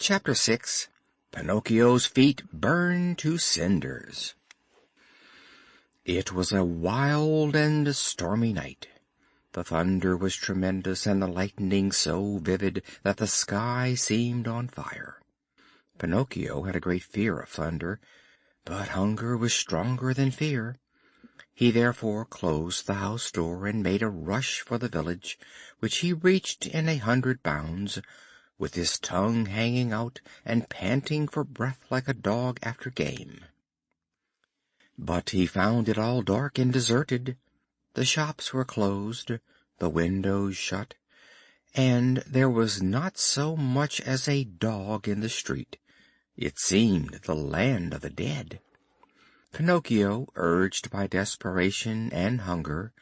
Chapter 6. Pinocchio's Feet Burned to Cinders. It was a wild and stormy night. The thunder was tremendous and the lightning so vivid that the sky seemed on fire. Pinocchio had a great fear of thunder, but hunger was stronger than fear. He therefore closed the house door and made a rush for the village, which he reached in 100 bounds, with his tongue hanging out and panting for breath like a dog after game. But he found it all dark and deserted. The shops were closed, the windows shut, and there was not so much as a dog in the street. It seemed the land of the dead. Pinocchio, urged by desperation and hunger,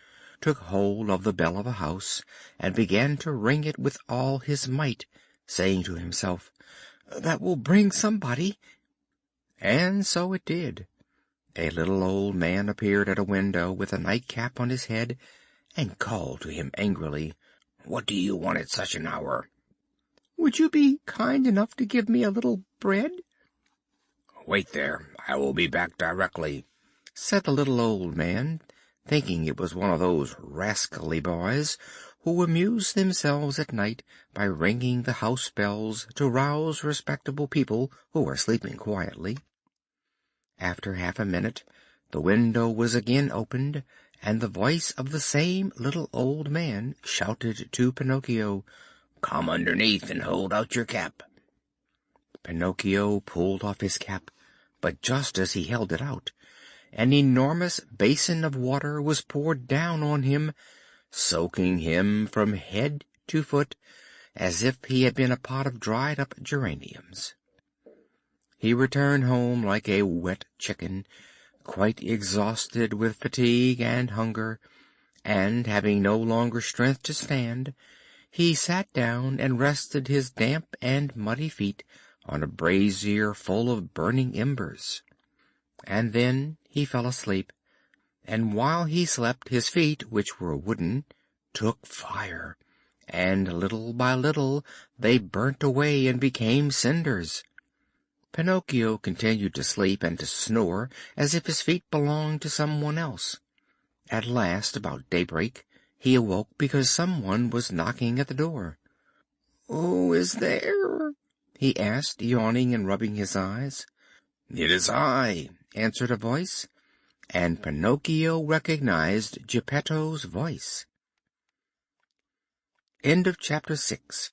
took hold of the bell of a house and began to ring it with all his might, saying to himself, "That will bring somebody." And so it did. A little old man appeared at a window with a nightcap on his head and called to him angrily, "What do you want at such an hour?" "Would you be kind enough to give me a little bread?" "Wait there, I will be back directly," said the little old man, thinking it was one of those rascally boys who amuse themselves at night by ringing the house bells to rouse respectable people who are sleeping quietly. After half a minute the window was again opened, and the voice of the same little old man shouted to Pinocchio, "Come underneath and hold out your cap." Pinocchio pulled off his cap, but just as he held it out, an enormous basin of water was poured down on him, soaking him from head to foot as if he had been a pot of dried up geraniums. He returned home like a wet chicken, quite exhausted with fatigue and hunger, and, having no longer strength to stand, he sat down and rested his damp and muddy feet on a brazier full of burning embers. And then he fell asleep, and while he slept his feet, which were wooden, took fire, and little by little they burnt away and became cinders. Pinocchio continued to sleep and to snore as if his feet belonged to some one else. At last, about daybreak, he awoke because some one was knocking at the door. "Who is there?" he asked, yawning and rubbing his eyes. "It is I," answered a voice, and Pinocchio recognized Geppetto's voice. End of chapter 6.